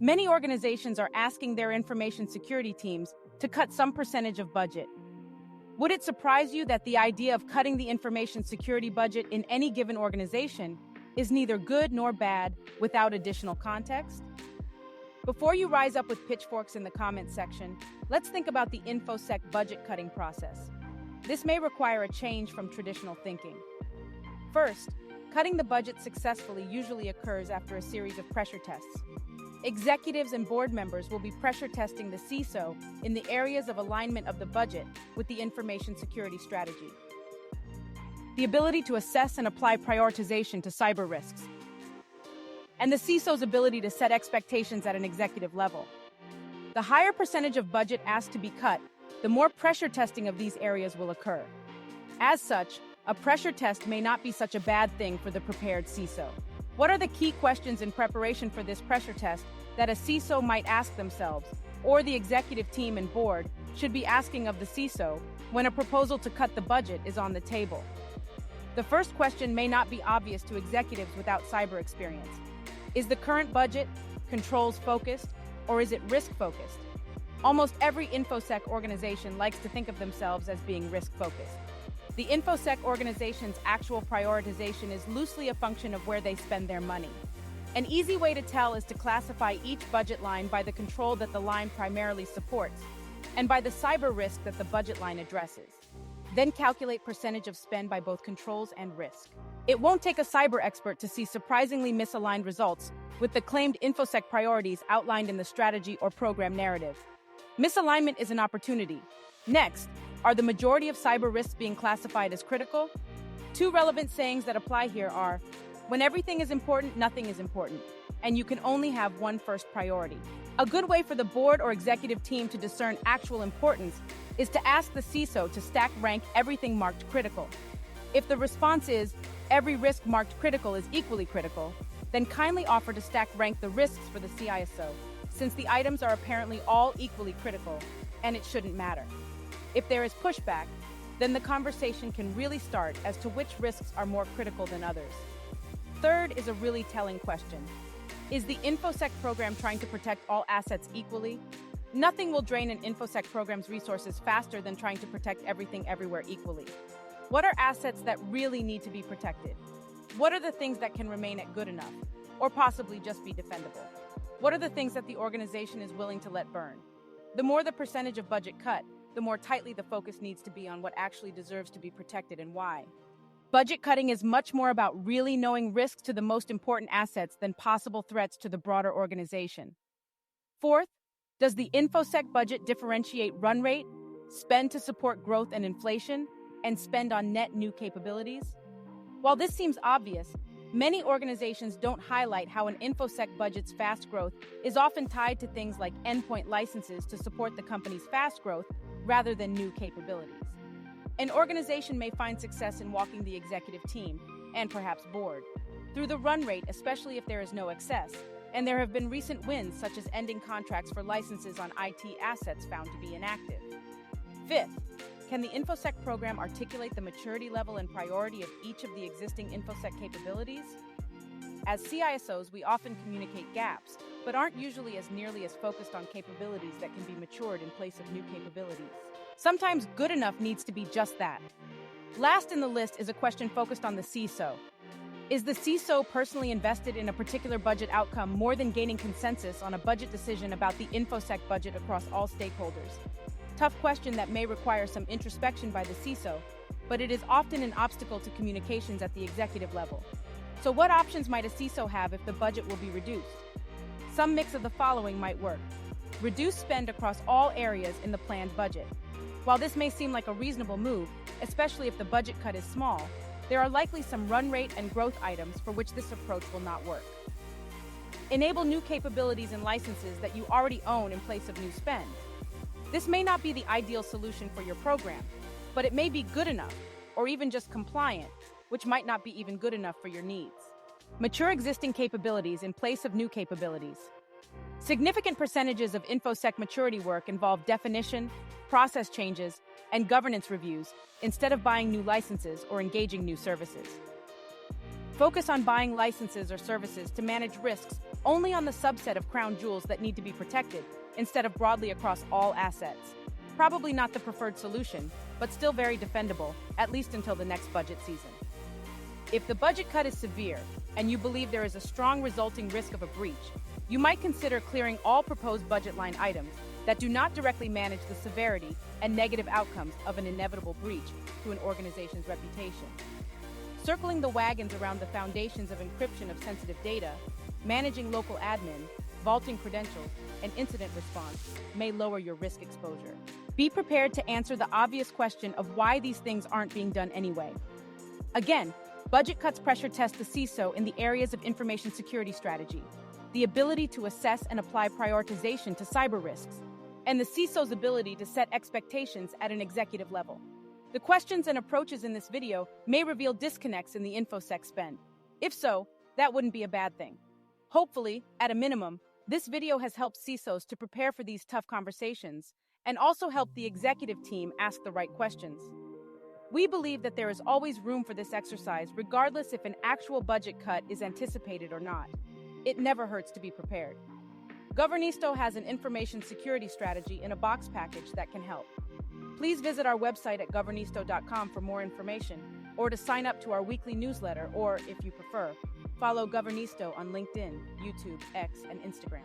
Many organizations are asking their information security teams to cut some percentage of budget. Would it surprise you that the idea of cutting the information security budget in any given organization is neither good nor bad without additional context? Before you rise up with pitchforks in the comments section, let's think about the Infosec budget cutting process. This may require a change from traditional thinking. First, cutting the budget successfully usually occurs after a series of pressure tests. Executives and board members will be pressure testing the CISO in the areas of alignment of the budget with the information security strategy. The ability to assess and apply prioritization to cyber risks, and the CISO's ability to set expectations at an executive level. The higher percentage of budget asked to be cut, the more pressure testing of these areas will occur. As such, a pressure test may not be such a bad thing for the prepared CISO. What are the key questions in preparation for this pressure test that a CISO might ask themselves, or the executive team and board should be asking of the CISO when a proposal to cut the budget is on the table? The first question may not be obvious to executives without cyber experience. Is the current budget controls focused, or is it risk focused? Almost every Infosec organization likes to think of themselves as being risk focused. The Infosec organization's actual prioritization is loosely a function of where they spend their money. An easy way to tell is to classify each budget line by the control that the line primarily supports, and by the cyber risk that the budget line addresses. Then calculate percentage of spend by both controls and risk. It won't take a cyber expert to see surprisingly misaligned results with the claimed Infosec priorities outlined in the strategy or program narrative. Misalignment is an opportunity. Next, are the majority of cyber risks being classified as critical? Two relevant sayings that apply here are, when everything is important, nothing is important, and you can only have one first priority. A good way for the board or executive team to discern actual importance is to ask the CISO to stack rank everything marked critical. If the response is, every risk marked critical is equally critical, then kindly offer to stack rank the risks for the CISO, since the items are apparently all equally critical, and it shouldn't matter. If there is pushback, then the conversation can really start as to which risks are more critical than others. Third is a really telling question. Is the Infosec program trying to protect all assets equally? Nothing will drain an Infosec program's resources faster than trying to protect everything everywhere equally. What are assets that really need to be protected? What are the things that can remain at good enough, or possibly just be defendable? What are the things that the organization is willing to let burn? The more the percentage of budget cut, the more tightly the focus needs to be on what actually deserves to be protected and why. Budget cutting is much more about really knowing risks to the most important assets than possible threats to the broader organization. Fourth, does the Infosec budget differentiate run rate, spend to support growth and inflation, and spend on net new capabilities? While this seems obvious, many organizations don't highlight how an Infosec budget's fast growth is often tied to things like endpoint licenses to support the company's fast growth rather than new capabilities. An organization may find success in walking the executive team, and perhaps board, through the run rate, especially if there is no excess, and there have been recent wins such as ending contracts for licenses on IT assets found to be inactive. Fifth, can the Infosec program articulate the maturity level and priority of each of the existing Infosec capabilities? As CISOs, we often communicate gaps, but aren't usually as nearly as focused on capabilities that can be matured in place of new capabilities. Sometimes good enough needs to be just that. Last in the list is a question focused on the CISO. Is the CISO personally invested in a particular budget outcome more than gaining consensus on a budget decision about the Infosec budget across all stakeholders? Tough question that may require some introspection by the CISO, but it is often an obstacle to communications at the executive level. So what options might a CISO have if the budget will be reduced? Some mix of the following might work. Reduce spend across all areas in the planned budget. While this may seem like a reasonable move, especially if the budget cut is small, there are likely some run rate and growth items for which this approach will not work. Enable new capabilities and licenses that you already own in place of new spend. This may not be the ideal solution for your program, but it may be good enough, or even just compliant, which might not be even good enough for your needs. Mature existing capabilities in place of new capabilities. Significant percentages of Infosec maturity work involve definition, process changes, and governance reviews instead of buying new licenses or engaging new services. Focus on buying licenses or services to manage risks only on the subset of crown jewels that need to be protected, instead of broadly across all assets. Probably not the preferred solution, but still very defendable, at least until the next budget season. If the budget cut is severe, and you believe there is a strong resulting risk of a breach, you might consider clearing all proposed budget line items that do not directly manage the severity and negative outcomes of an inevitable breach to an organization's reputation. Circling the wagons around the foundations of encryption of sensitive data, managing local admin, vaulting credentials, and incident response may lower your risk exposure. Be prepared to answer the obvious question of why these things aren't being done anyway. Again, budget cuts pressure test the CISO in the areas of information security strategy, the ability to assess and apply prioritization to cyber risks, and the CISO's ability to set expectations at an executive level. The questions and approaches in this video may reveal disconnects in the Infosec spend. If so, that wouldn't be a bad thing. Hopefully, at a minimum, this video has helped CISOs to prepare for these tough conversations and also helped the executive team ask the right questions. We believe that there is always room for this exercise, regardless if an actual budget cut is anticipated or not. It never hurts to be prepared. Governisto has an information security strategy in a box package that can help. Please visit our website at governisto.com for more information, or to sign up to our weekly newsletter, or, if you prefer, follow Governisto on LinkedIn, YouTube, X, and Instagram.